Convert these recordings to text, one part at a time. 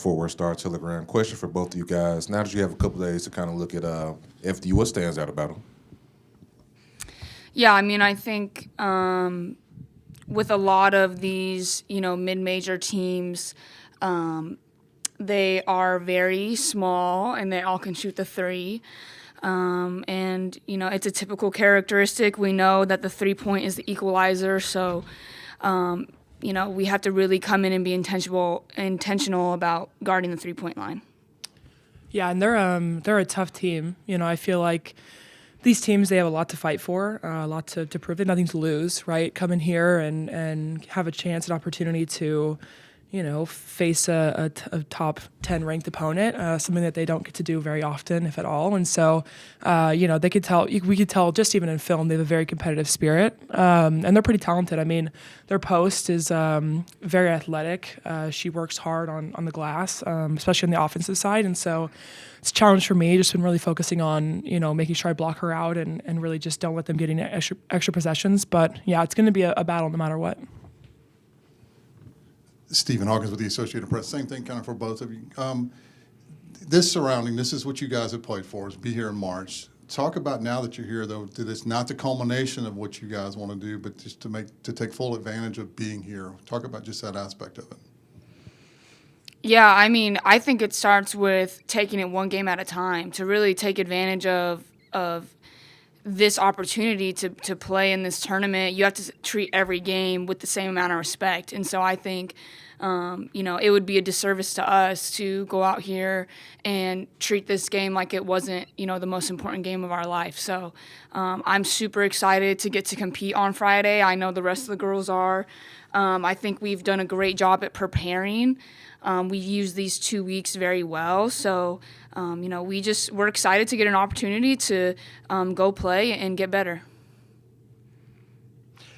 Fort Worth Star Telegram. Question for both of you guys. Now that you have a couple days to kind of look at FDU, what stands out about them? Yeah, I mean, I think with a lot of these, mid-major teams, they are very small and they all can shoot the three. And, it's a typical characteristic. We know that the three-point is the equalizer, so, we have to really come in and be intentional about guarding the three-point line. Yeah, and they're a tough team. I feel like these teams, they have a lot to fight for, a lot to prove. They have nothing to lose, right? Come in here and have a chance, an opportunity to, face a top 10 ranked opponent, something that they don't get to do very often, if at all. And so, we could tell just even in film, they have a very competitive spirit, and they're pretty talented. I mean, their post is very athletic. She works hard on the glass, especially on the offensive side. And so it's a challenge for me, just been really focusing on, making sure I block her out and really just don't let them get any extra possessions. But yeah, it's going to be a battle no matter what. Stephen Hawkins with the Associated Press. Same thing kind of for both of you. This is what you guys have played for, is be here in March. Talk about now that you're here, though, that it's not the culmination of what you guys want to do, but just to take full advantage of being here. Talk about just that aspect of it. Yeah, I mean, I think it starts with taking it one game at a time to really take advantage of this opportunity to play in this tournament. You have to treat every game with the same amount of respect. And so I think, it would be a disservice to us to go out here and treat this game like it wasn't, the most important game of our life. So I'm super excited to get to compete on Friday. I know the rest of the girls are. I think we've done a great job at preparing. We used these 2 weeks very well. So, we're excited to get an opportunity to go play and get better.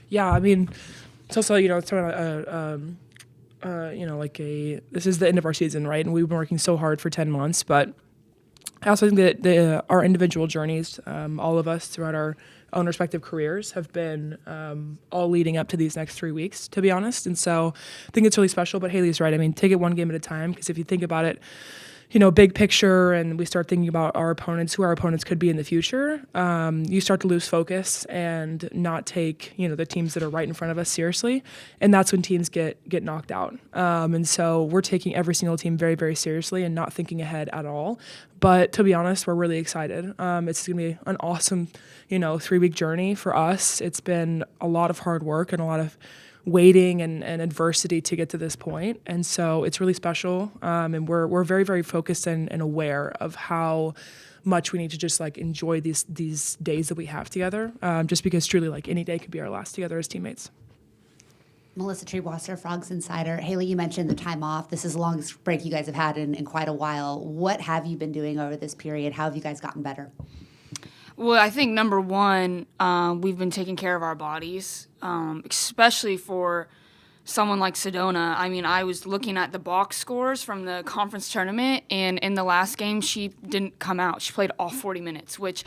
Yeah, I mean, it's also, this is the end of our season, right? And we've been working so hard for 10 months. But I also think that our individual journeys, all of us throughout our own respective careers, have been all leading up to these next 3 weeks, to be honest. And so I think it's really special. But Hailey's right. I mean, take it one game at a time, because if you think about it, big picture, and we start thinking about who our opponents could be in the future, you start to lose focus and not take, the teams that are right in front of us seriously. And that's when teams get knocked out. And so we're taking every single team very, very seriously and not thinking ahead at all. But to be honest, we're really excited. It's going to be an awesome, 3-week journey for us. It's been a lot of hard work and a lot of waiting and adversity to get to this point. And so it's really special. And we're very, very focused and aware of how much we need to just enjoy these days that we have together. Just because truly any day could be our last together as teammates. Melissa Treebwasser, Frogs Insider. Hailey, you mentioned the time off. This is the longest break you guys have had in quite a while. What have you been doing over this period? How have you guys gotten better? Well, I think number one, we've been taking care of our bodies, especially for someone like Sedona. I mean, I was looking at the box scores from the conference tournament, and in the last game, she didn't come out. She played all 40 minutes, which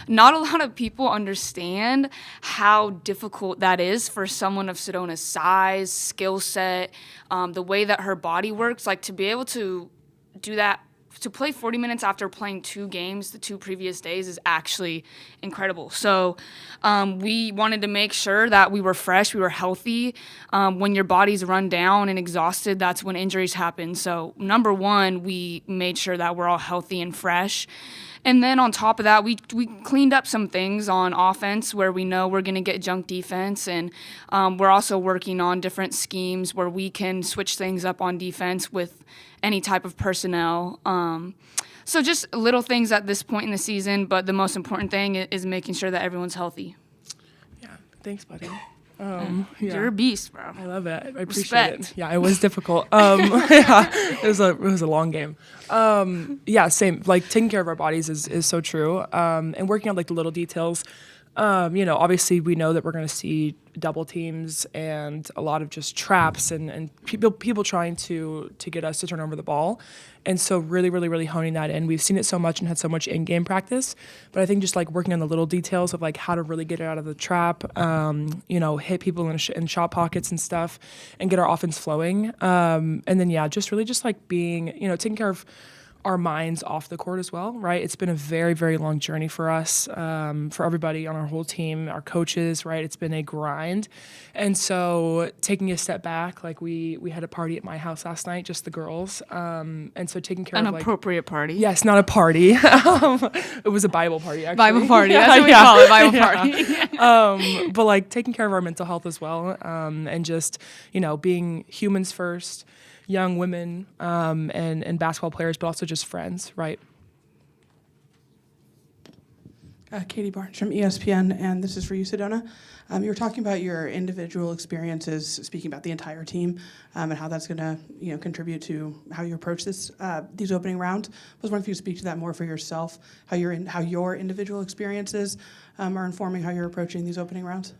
not a lot of people understand how difficult that is for someone of Sedona's size, skill set, the way that her body works. To be able to do that, to play 40 minutes after playing 2 games the 2 previous days is actually incredible. So we wanted to make sure that we were fresh, we were healthy. When your body's run down and exhausted, that's when injuries happen. So number one, we made sure that we're all healthy and fresh. And then on top of that, we cleaned up some things on offense where we know we're going to get junk defense. And we're also working on different schemes where we can switch things up on defense with any type of personnel. So just little things at this point in the season, but the most important thing is making sure that everyone's healthy. Yeah, thanks, buddy. You're a beast, bro. I love it. I appreciate Respect. it. Yeah, it was difficult. It was a long game. Same. Taking care of our bodies is so true. And working on the little details. Obviously we know that we're going to see double teams and a lot of just traps and people trying to get us to turn over the ball. And so really, really, really honing that in. We've seen it so much and had so much in-game practice, but I think just like working on the little details of like how to really get it out of the trap, hit people in shot pockets and stuff and get our offense flowing. And then, just really just like being, taking care of our minds off the court as well, right? It's been a very, very long journey for us, for everybody on our whole team, our coaches, right? It's been a grind. And so taking a step back, like we had a party at my house last night, just the girls. And so taking care An of like... appropriate party. Yes, not a party. It was a Bible party, actually. Bible party. That's what we call it, Bible party. But like taking care of our mental health as well, and just, being humans first, young women and basketball players, but also just friends, right? Katie Barnes from ESPN, and this is for you, Sedona. You were talking about your individual experiences, speaking about the entire team, and how that's going to, contribute to how you approach these opening rounds. I was wondering if you could speak to that more for yourself, how your individual experiences are informing how you're approaching these opening rounds.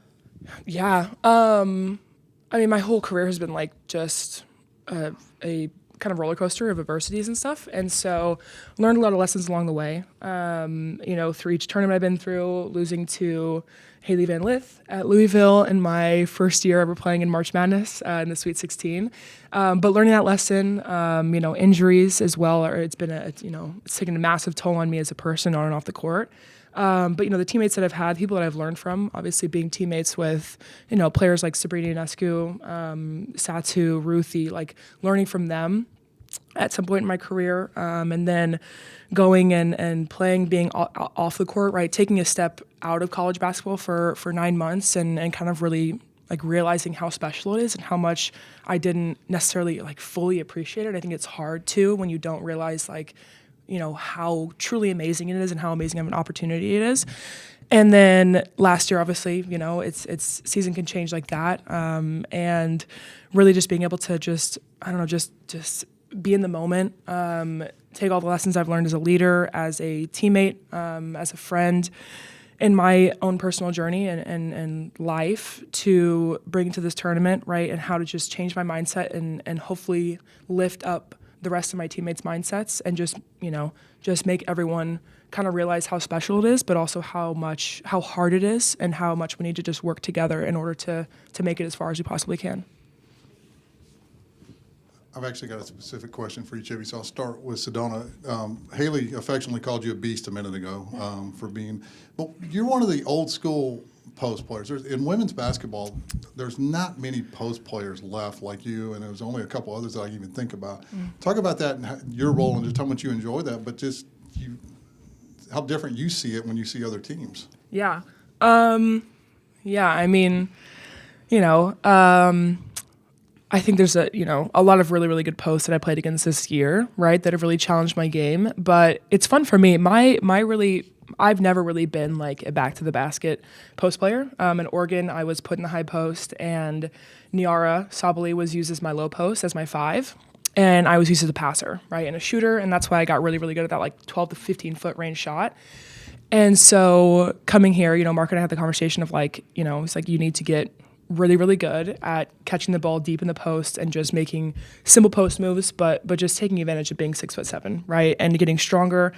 Yeah, my whole career has been like just a kind of roller coaster of adversities and stuff. And so learned a lot of lessons along the way, through each tournament I've been through, losing to Hailey Van Lith at Louisville in my first year ever playing in March Madness in the Sweet 16. But learning that lesson, injuries as well, it's taken a massive toll on me as a person on and off the court. But the teammates that I've had, people that I've learned from, obviously being teammates with, players like Sabrina Ionescu, Satu, Ruthie, like learning from them at some point in my career, and then going and playing, being off the court, right, taking a step out of college basketball for 9 months and kind of really like realizing how special it is and how much I didn't necessarily like fully appreciate it. I think it's hard to when you don't realize like, how truly amazing it is and how amazing of an opportunity it is. And then last year, obviously, it's season can change like that. And really just being able to just be in the moment, take all the lessons I've learned as a leader, as a teammate, as a friend in my own personal journey and life to bring to this tournament, right? And how to just change my mindset and hopefully lift up the rest of my teammates' mindsets and just make everyone kind of realize how special it is, but also how hard it is and how much we need to just work together in order to make it as far as we possibly can. I've actually got a specific question for each of you, so I'll start with Sedona. Hailey affectionately called you a beast a minute ago for being, but you're one of the old school post players. In women's basketball, there's not many post players left like you, and there's only a couple others that I can even think about. Talk about that and your role and just how much you enjoy that, but just how different you see it when you see other teams. Yeah. I think there's a lot of really, really good posts that I played against this year, right, that have really challenged my game. But it's fun for me. I've never really been like a back to the basket post player. In Oregon, I was put in the high post, and Niara Sabali was used as my low post, as my 5. And I was used as a passer, right, and a shooter. And that's why I got really, really good at that like 12 to 15 foot range shot. And so coming here, Mark and I had the conversation of like, it's like you need to get really, really good at catching the ball deep in the post and just making simple post moves, but just taking advantage of being 6'7", right, and getting stronger.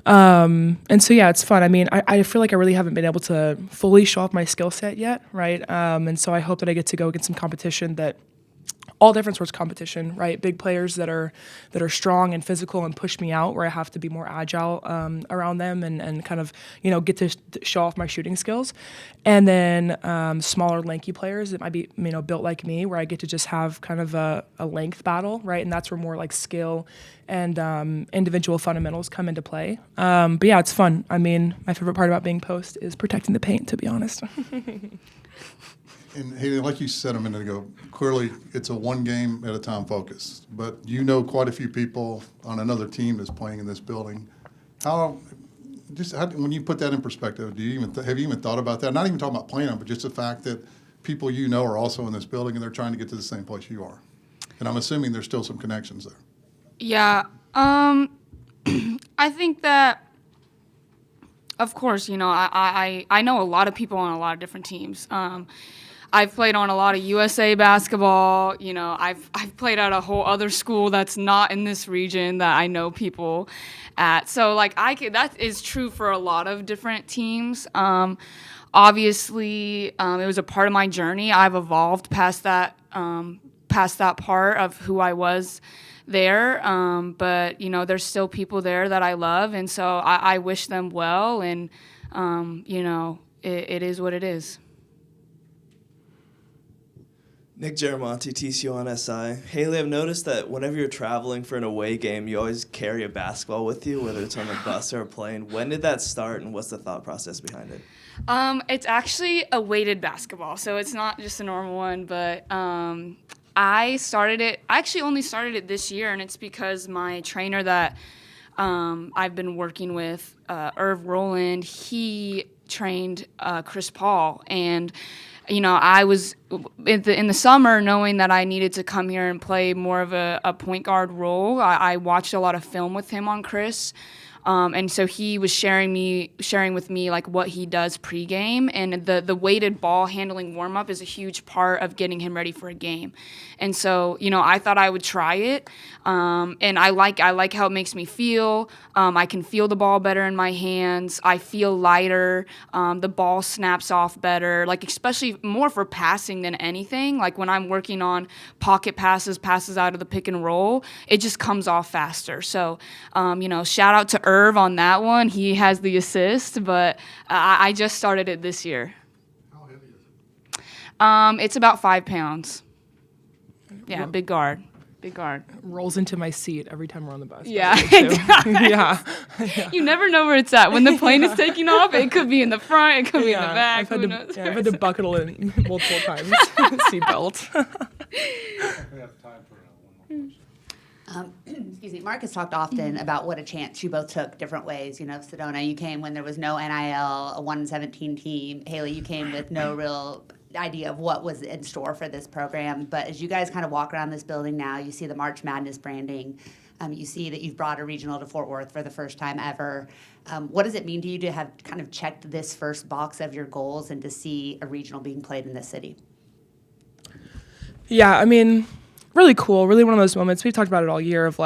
And so it's fun. I feel like I really haven't been able to fully show off my skill set yet, right? And so I hope that I get to go against some competition that. All different sorts of competition, right? Big players that are strong and physical and push me out, where I have to be more agile around them and kind of get to show off my shooting skills, and then smaller, lanky players that might be built like me, where I get to just have kind of a length battle, right? And that's where more like skill and individual fundamentals come into play. But it's fun. My favorite part about being post is protecting the paint, to be honest. And Hailey, like you said a minute ago, clearly it's a one game at a time focus. But quite a few people on another team that's playing in this building. How when you put that in perspective, have you even thought about that? Not even talking about playing them, but just the fact that people are also in this building and they're trying to get to the same place you are. And I'm assuming there's still some connections there. Yeah, I think that Of course, I know a lot of people on a lot of different teams. I've played on a lot of USA basketball. I've played at a whole other school that's not in this region that I know people at. So that is true for a lot of different teams. Obviously, it was a part of my journey. I've evolved past that part of who I was there. But there's still people there that I love, and so I wish them well. And it is what it is. Nick Geramonti, TCU on SI. Hailey, I've noticed that whenever you're traveling for an away game, you always carry a basketball with you, whether it's on a bus or a plane. When did that start, and what's the thought process behind it? It's actually a weighted basketball, so it's not just a normal one, but I actually only started it this year, and it's because my trainer that I've been working with, Irv Rowland, he trained Chris Paul, and I was in the summer knowing that I needed to come here and play more of a point guard role. I watched a lot of film with him on Chris. And so he was sharing with me like what he does pregame, and the weighted ball handling warm up is a huge part of getting him ready for a game. And so I thought I would try it, and I like how it makes me feel. I can feel the ball better in my hands. I feel lighter. The ball snaps off better, like especially more for passing than anything. Like when I'm working on pocket passes out of the pick and roll, it just comes off faster. So shout out to Irv on that one. He has the assist, but I just started it this year. How heavy is it? It's about 5 pounds. Yeah, big guard. Rolls into my seat every time we're on the bus. Yeah, Yeah. You never know where it's at. When the plane is taking off, it could be in the front, it could be in the back. I've Who knows? I've had to buckle in multiple times. Seatbelt. We have time for one more question. Excuse me. Mark has talked often about what a chance you both took different ways. Sedona, you came when there was no NIL, a 1-17 team. Hailey, you came with no real idea of what was in store for this program. But as you guys kind of walk around this building now, you see the March Madness branding. You see that you've brought a regional to Fort Worth for the first time ever. What does it mean to you to have kind of checked this first box of your goals and to see a regional being played in this city? Yeah, I mean, really cool. Really one of those moments. We've talked about it all year of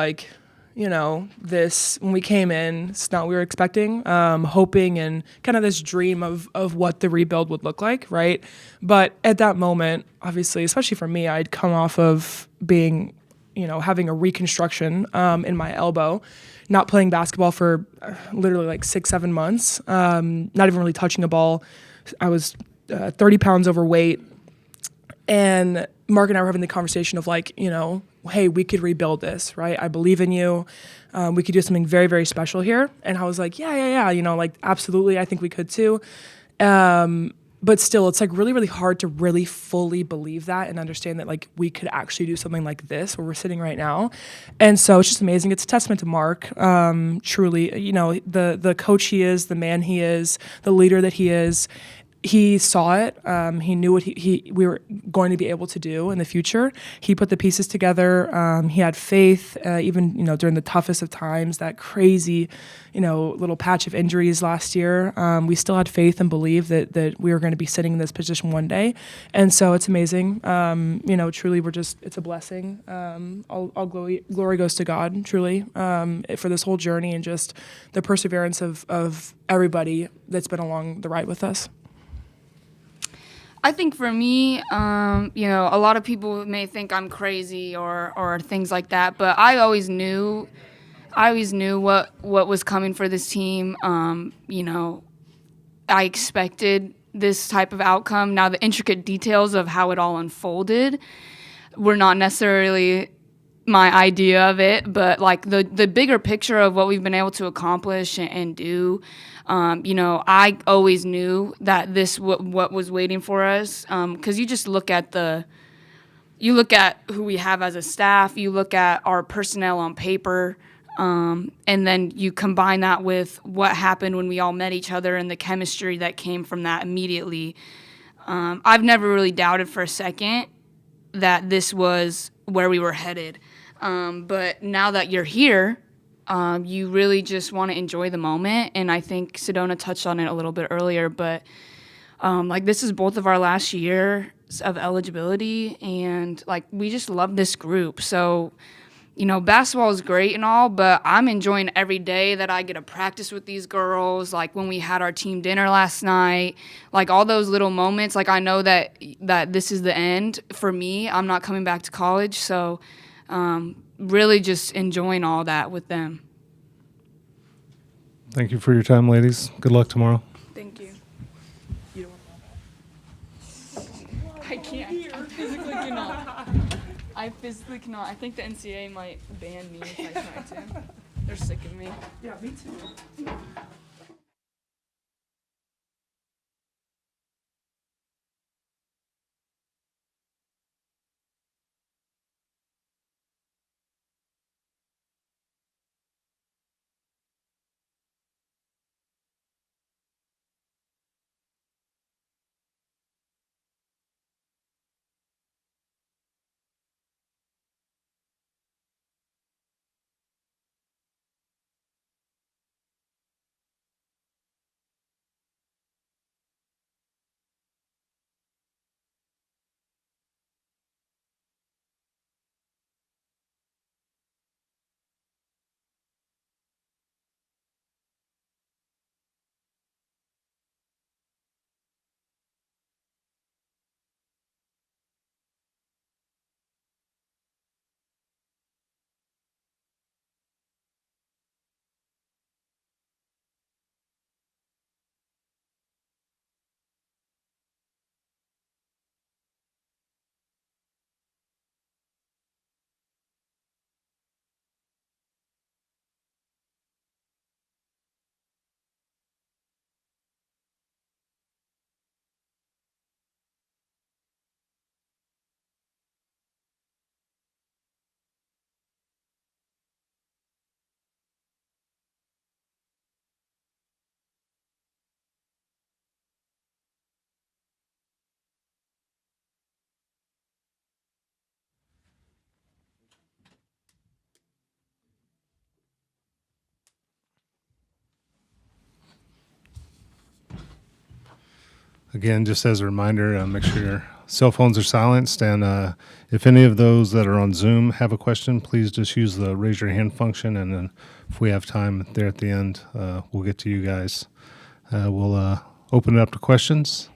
this, when we came in, it's not what we were expecting, hoping and kind of this dream of what the rebuild would look like, right? But at that moment, obviously, especially for me, I'd come off of being, having a reconstruction in my elbow, not playing basketball for literally 6-7 months, not even really touching a ball. I was 30 pounds overweight. And Mark and I were having the conversation of hey, we could rebuild this, right? I believe in you. We could do something very, very special here. And I was like, yeah, absolutely. I think we could too. But still, it's really, really hard to really fully believe that and understand that we could actually do something like this where we're sitting right now. And so it's just amazing. It's a testament to Mark, truly, the coach he is, the man he is, the leader that he is. He saw it. He knew what we were going to be able to do in the future. He put the pieces together. He had faith, even during the toughest of times, that crazy, little patch of injuries last year. We still had faith and believed that we were going to be sitting in this position one day. And so it's amazing. Truly, it's a blessing. All glory goes to God, truly, for this whole journey and just the perseverance of everybody that's been along the ride with us. I think for me, a lot of people may think I'm crazy or things like that, but I always knew what was coming for this team. I expected this type of outcome. Now, the intricate details of how it all unfolded were not necessarily my idea of it, but the bigger picture of what we've been able to accomplish and do. I always knew that what was waiting for us, because you just look at who we have as a staff, you look at our personnel on paper, and then you combine that with what happened when we all met each other and the chemistry that came from that immediately. I've never really doubted for a second that this was where we were headed. But now that you're here, You really just want to enjoy the moment, and I think Sedona touched on it a little bit earlier, but like this is both of our last year of eligibility, and like we just love this group. So, you know, basketball is great and all, but I'm enjoying every day that I get to practice with these girls. Like when we had our team dinner last night, like all those little moments. Like I know that this is the end for me. I'm not coming back to college, so really just enjoying all that with them. Thank you for your time, ladies. Good luck tomorrow. Thank you. I can't. I physically cannot. I physically cannot. I think the NCAA might ban me if I try to. They're sick of me. Yeah, me too. Again, just as a reminder, make sure your cell phones are silenced. And if any of those that are on Zoom have a question, please just use the raise your hand function. And then if we have time there at the end, we'll get to you guys. We'll open it up to questions.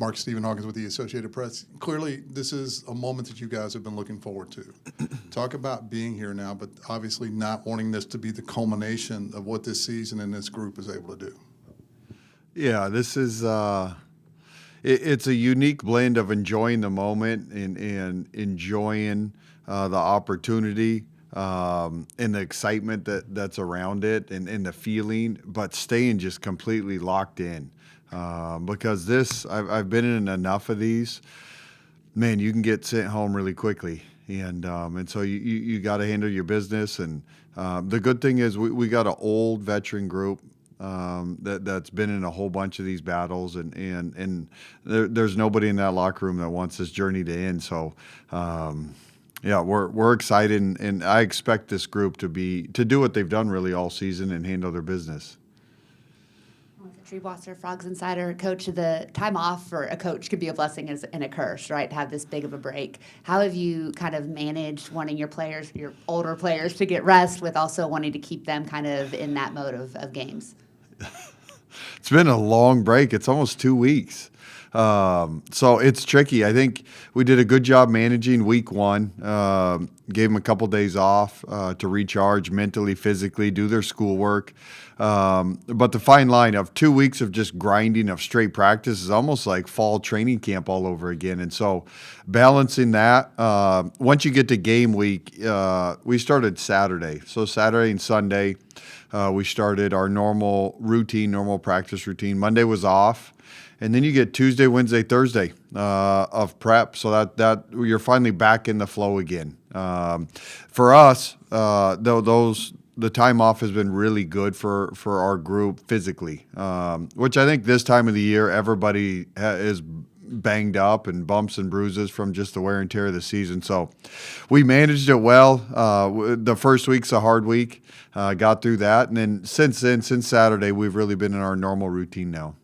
Mark Stephen Hawkins with the Associated Press. Clearly, this is a moment that you guys have been looking forward to. Talk about being here now, but obviously not wanting this to be the culmination of what this season and this group is able to do. Yeah, this is it's a unique blend of enjoying the moment and enjoying the opportunity and the excitement that's around it and the feeling, but staying just completely locked in. Because I've been in enough of these, man, you can get sent home really quickly. And so you got to handle your business. And the good thing is we got an old veteran group that's been in a whole bunch of these battles. And there's nobody in that locker room that wants this journey to end. So, yeah, we're excited. And I expect this group to do what they've done really all season and handle their business. Treebwasser, Frogs Insider, coach, the time off for a coach could be a blessing and a curse, right? To have this big of a break. How have you kind of managed wanting your players, your older players, to get rest with also wanting to keep them kind of in that mode of games? It's been a long break. It's almost 2 weeks. So it's tricky. I think we did a good job managing week one. Gave them a couple days off to recharge mentally, physically, do their schoolwork. But the fine line of 2 weeks of just grinding of straight practice is almost like fall training camp all over again. And so balancing that, once you get to game week, we started Saturday. So Saturday and Sunday, we started our normal practice routine. Monday was off. And then you get Tuesday, Wednesday, Thursday of prep, so that you're finally back in the flow again. For us, those the time off has been really good for our group physically, which I think this time of the year everybody is banged up and bumps and bruises from just the wear and tear of the season. So we managed it well. The first week's a hard week, got through that. And then since Saturday, we've really been in our normal routine now.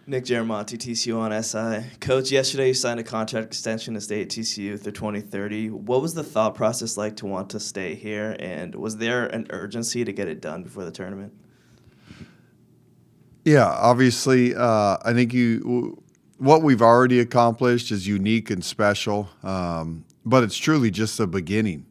Nick Geramonte, TCU on SI. Coach, yesterday you signed a contract extension to stay at TCU through 2030. What was the thought process like to want to stay here, and was there an urgency to get it done before the tournament? Yeah, obviously, I think what we've already accomplished is unique and special, but it's truly just the beginning.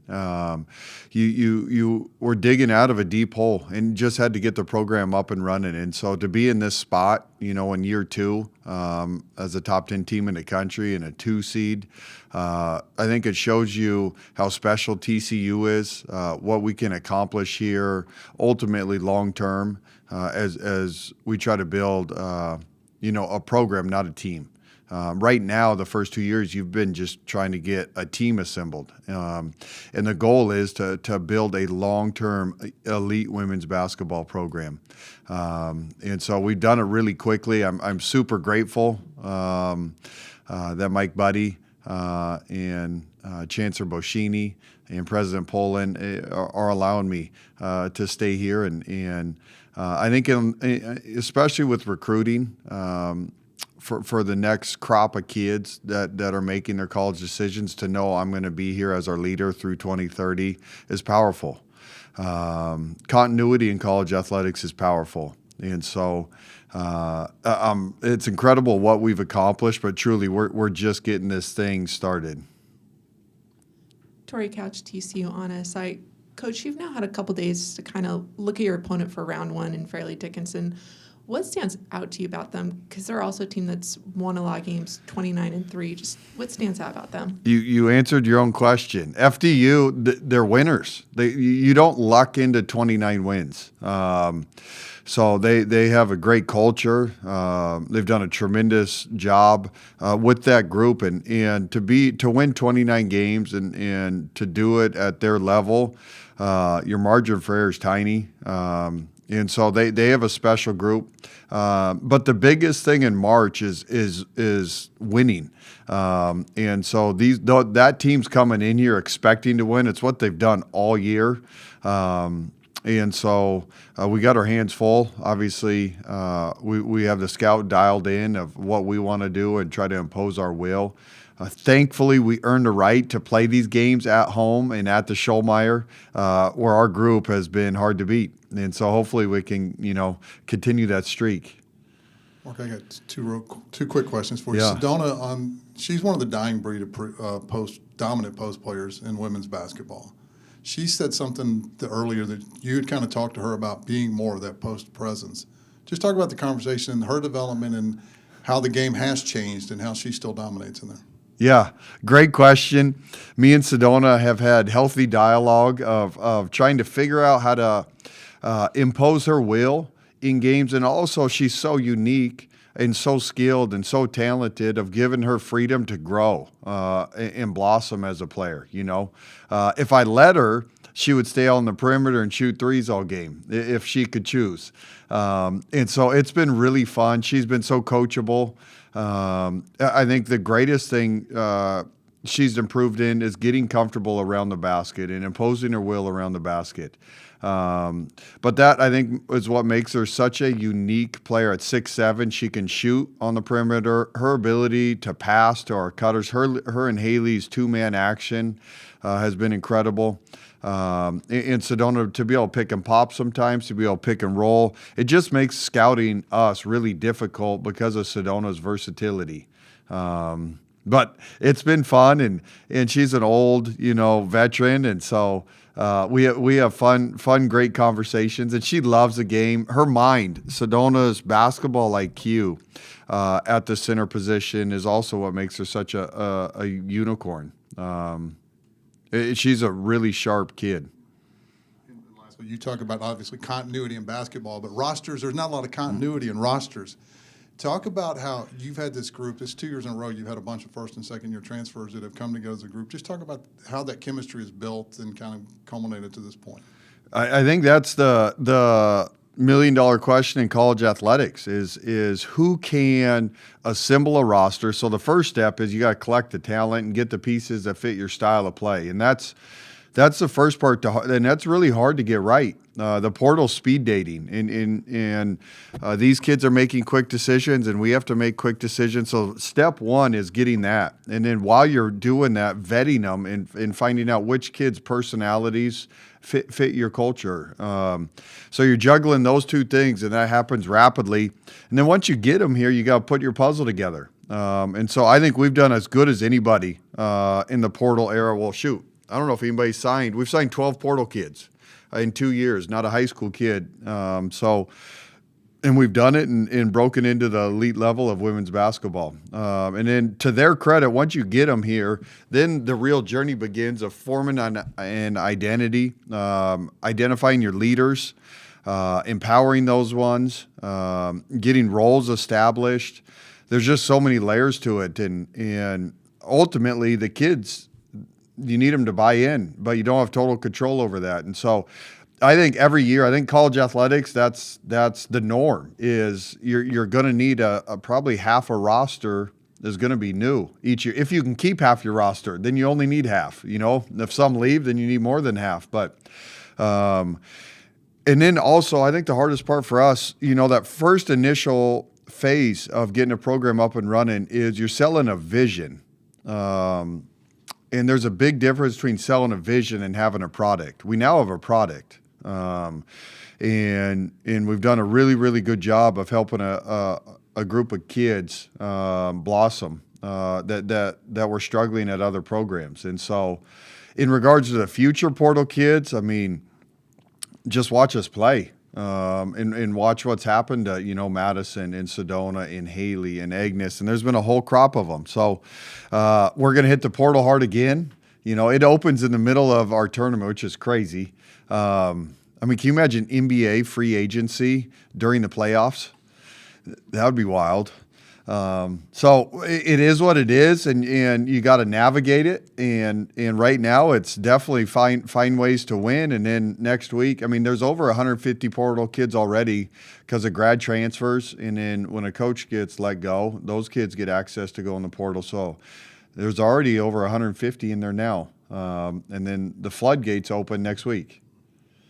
You were digging out of a deep hole and just had to get the program up and running. And so to be in this spot, in year two, as a top 10 team in the country and a 2 seed, I think it shows you how special TCU is, what we can accomplish here, ultimately long term, as we try to build, a program, not a team. Right now, the first 2 years, you've been just trying to get a team assembled. And the goal is to build a long-term elite women's basketball program. And so we've done it really quickly. I'm super grateful that Mike Buddy and Chancellor Boschini and President Poland are allowing me to stay here. And I think especially with recruiting, for the next crop of kids that are making their college decisions, to know I'm going to be here as our leader through 2030 is powerful. Continuity in college athletics is powerful. And so it's incredible what we've accomplished, but truly we're just getting this thing started. Tori Couch, TCU on SI. Coach, you've now had a couple days to kind of look at your opponent for round one in Fairleigh Dickinson. What stands out to you about them? Because they're also a team that's won a lot of games, 29-3. Just what stands out about them? You answered your own question. FDU, they're winners. You don't luck into 29 wins. So they have a great culture. They've done a tremendous job with that group, and to win 29 games and to do it at their level, your margin for error is tiny. And so they have a special group. But the biggest thing in March is winning. And so that team's coming in here expecting to win. It's what they've done all year. And so we got our hands full. Obviously, we have the scout dialed in of what we want to do and try to impose our will. Thankfully, we earned the right to play these games at home and at the Schollmeyer, where our group has been hard to beat. And so hopefully we can, continue that streak. Mark, I got two quick questions for you. Yeah. Sedona, she's one of the dying breed of dominant post players in women's basketball. She said something earlier that you had kind of talked to her about being more of that post presence. Just talk about the conversation and her development and how the game has changed and how she still dominates in there. Yeah, great question. Me and Sedona have had healthy dialogue of trying to figure out how to impose her will in games. And also she's so unique and so skilled and so talented of giving her freedom to grow and blossom as a player. If I let her, she would stay on the perimeter and shoot threes all game if she could choose. And so it's been really fun. She's been so coachable. I think the greatest thing she's improved in is getting comfortable around the basket and imposing her will around the basket. But that, I think, is what makes her such a unique player. At 6'7", she can shoot on the perimeter. Her ability to pass to our cutters, her and Hailey's two-man action has been incredible. In Sedona, to be able to pick and pop sometimes, to be able to pick and roll, it just makes scouting us really difficult because of Sedona's versatility. But it's been fun, and she's an old, veteran, and so we have fun, great conversations, and she loves the game. Her mind, Sedona's basketball IQ at the center position is also what makes her such a unicorn. She's a really sharp kid. And lastly, you talk about obviously continuity in basketball, but rosters, there's not a lot of continuity in rosters. Talk about how you've had this group. This 2 years in a row, you've had a bunch of first and second year transfers that have come together as a group. Just talk about how that chemistry is built and kind of culminated to this point. I think that's the $1 million question in college athletics is who can assemble a roster. So the first step is you got to collect the talent and get the pieces that fit your style of play, and that's the first part, and that's really hard to get right. The portal speed dating, and these kids are making quick decisions, and we have to make quick decisions. So step one is getting that, and then while you're doing that, vetting them and finding out which kids' personalities fit your culture. So you're juggling those two things, and that happens rapidly. And then once you get them here, you got to put your puzzle together. And so I think we've done as good as anybody in the portal era. Well, shoot, I don't know if anybody signed. We've signed 12 portal kids in 2 years, not a high school kid. And we've done it and broken into the elite level of women's basketball. And then to their credit, once you get them here, then the real journey begins of forming an identity, identifying your leaders, empowering those ones, getting roles established. There's just so many layers to it. And ultimately, the kids, you need them to buy in, but you don't have total control over that. And so I think every year, I think college athletics, that's the norm, is you're going to need a probably half a roster is going to be new each year. If you can keep half your roster, then you only need half. You know, if some leave, then you need more than half. But and then also, I think the hardest part for us, you know, that first initial phase of getting a program up and running is you're selling a vision. And there's a big difference between selling a vision and having a product. We now have a product. And we've done a really, really good job of helping a group of kids blossom that were struggling at other programs. And so in regards to the future portal kids, I mean, just watch us play. And watch what's happened to, you know, Madison and Sedona and Hailey and Agnes, and there's been a whole crop of them. So we're going to hit the portal hard again. You know, it opens in the middle of our tournament, which is crazy. I mean, can you imagine NBA free agency during the playoffs? That would be wild. So it is what it is, and you got to navigate it. And right now, it's definitely find ways to win. And then next week, I mean, there's over 150 portal kids already because of grad transfers. And then when a coach gets let go, those kids get access to go in the portal. So there's already over 150 in there now. And then the floodgates open next week.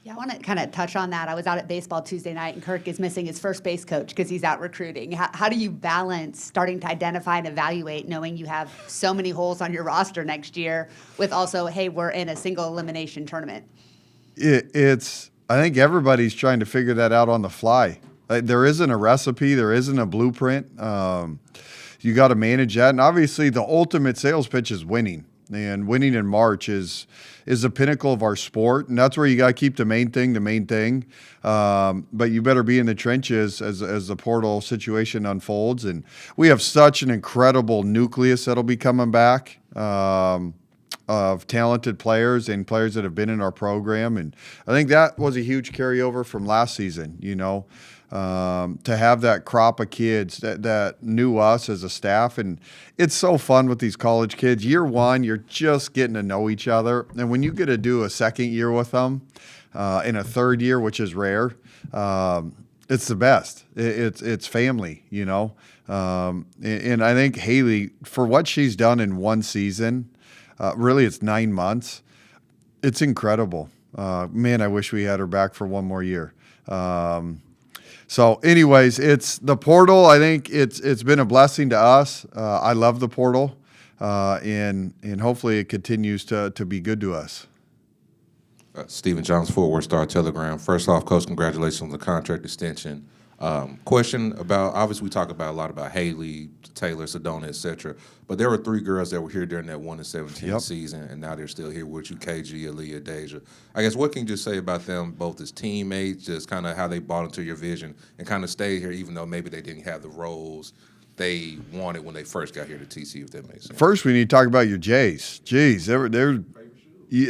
Yeah, I want to kind of touch on that. I was out at baseball Tuesday night, and Kirk is missing his first base coach because he's out recruiting. How do you balance starting to identify and evaluate, knowing you have so many holes on your roster next year, with also, hey, we're in a single elimination tournament? I think everybody's trying to figure that out on the fly. There isn't a recipe. There isn't a blueprint. You got to manage that. And obviously, the ultimate sales pitch is winning. And winning in March is the pinnacle of our sport, and that's where you got to keep the main thing. But you better be in the trenches as the portal situation unfolds. And we have such an incredible nucleus that'll be coming back of talented players and players that have been in our program. And I think that was a huge carryover from last season, you know. To have that crop of kids that knew us as a staff. And it's so fun with these college kids. Year one, you're just getting to know each other. And when you get to do a second year with them and a third year, which is rare, it's the best. It's family, you know. And I think Hailey, for what she's done in one season, really it's 9 months, it's incredible. Man, I wish we had her back for one more year. So anyways, it's the portal. I think it's been a blessing to us. I love the portal, and hopefully it continues to be good to us. Stephen Jones, Fort Worth Star Telegram. First off, Coach, congratulations on the contract extension. Question about, obviously we talk about a lot about Hailey, Taylor, Sedona, etc. But there were 3 girls that were here during that 1-17 season, and now they're still here with you, KG, Aaliyah, Deja. I guess what can you just say about them, both as teammates, just kind of how they bought into your vision and kind of stayed here, even though maybe they didn't have the roles they wanted when they first got here to TCU, if that makes sense. First, we need to talk about your Jays. Jeez,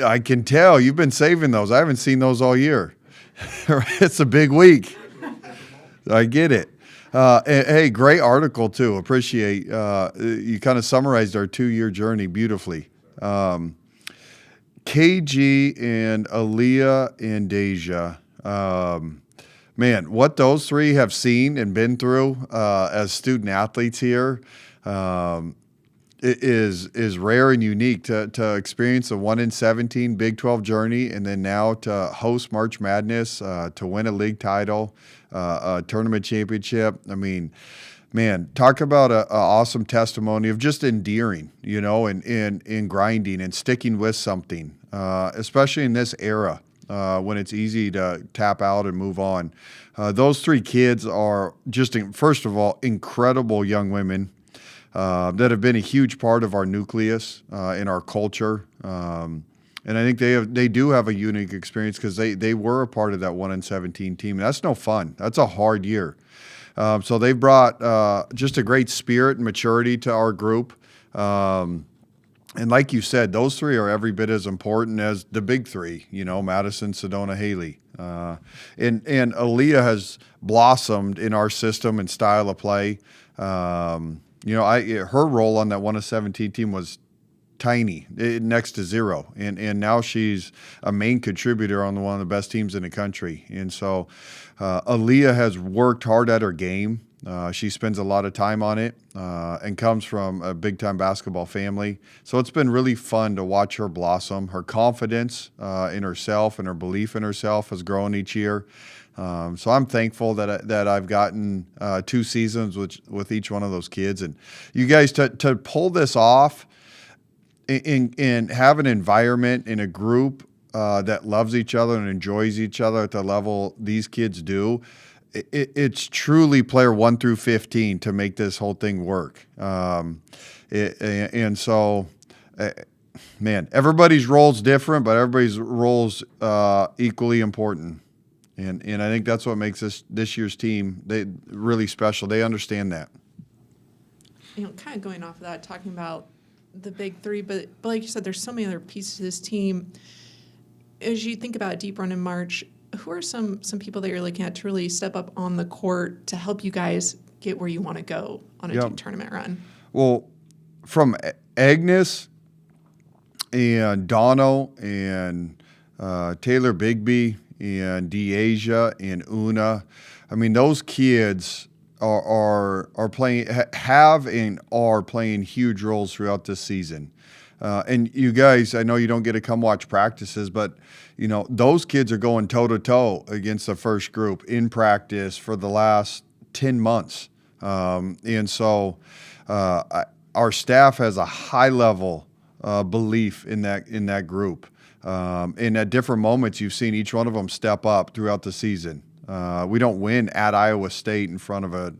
I can tell you've been saving those. I haven't seen those all year. It's a big week. I get it. Hey, great article too. Appreciate you kind of summarized our 2-year journey beautifully. KG and Aaliyah and Deja. Man, what those three have seen and been through as student athletes here is rare and unique to experience a 1-in-17 Big 12 journey, and then now to host March Madness, to win a league title, a tournament championship. I mean, man, talk about a awesome testimony of just endearing, and grinding and sticking with something, especially in this era. When it's easy to tap out and move on. Those three kids are just, first of all, incredible young women that have been a huge part of our nucleus in our culture. And I think they do have a unique experience because they were a part of that 1-in-17 team. That's no fun. That's a hard year. So they've brought just a great spirit and maturity to our group. And like you said, those three are every bit as important as the big three, Madison, Sedona, Hailey. And Aaliyah has blossomed in our system and style of play. Her role on that 1-in-17 team was tiny, next to zero. And now she's a main contributor on one of the best teams in the country. And so Aaliyah has worked hard at her game. She spends a lot of time on it and comes from a big-time basketball family. So it's been really fun to watch her blossom. Her confidence in herself and her belief in herself has grown each year. So I'm thankful that I've gotten 2 seasons with each one of those kids. And you guys, to pull this off and have an environment in a group that loves each other and enjoys each other at the level these kids do, it's truly player 1 through 15 to make this whole thing work. And so, man, everybody's role's different, but everybody's role's equally important. And I think that's what makes this year's team really special. They understand that. Kind of going off of that, talking about the big three, but like you said, there's so many other pieces to this team. As you think about a deep run in March, who are some people that you're looking at to really step up on the court to help you guys get where you want to go on a deep tournament run? Well, from Agnes and Dono and Taylor Bigby and Deasia and Una, I mean, those kids are playing, have and are playing huge roles throughout this season. And you guys, I know you don't get to come watch practices, but those kids are going toe-to-toe against the first group in practice for the last 10 months. And so our staff has a high level belief in that group. And at different moments, you've seen each one of them step up throughout the season. We don't win at Iowa State in front of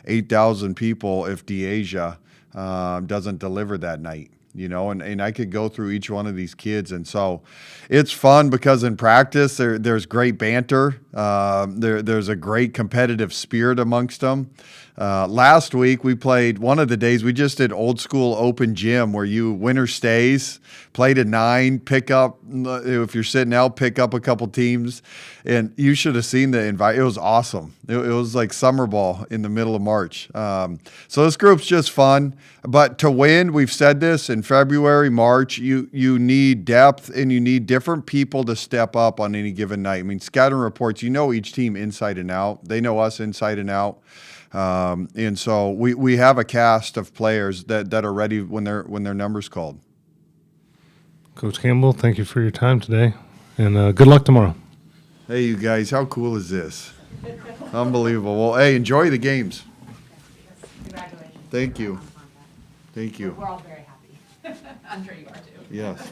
8,000 people if Deasia doesn't deliver that night. And I could go through each one of these kids. And so it's fun because in practice, there's great banter. There's a great competitive spirit amongst them. Last week, we played one of the days, we just did old school open gym where winner stays, play to 9, pick up, if you're sitting out, pick up a couple teams. And you should have seen the invite. It was awesome. It was like summer ball in the middle of March. So this group's just fun. But to win, we've said this, in February, March, you need depth and you need different people to step up on any given night. I mean, scouting reports, each team inside and out. They know us inside and out. And so we have a cast of players that are ready when their number's called. Coach Campbell, thank you for your time today, and good luck tomorrow. Hey, you guys, how cool is this? Unbelievable. Well, hey, enjoy the games. Congratulations. Thank you. Thank you. We're all very happy. I'm sure you are too. Yes.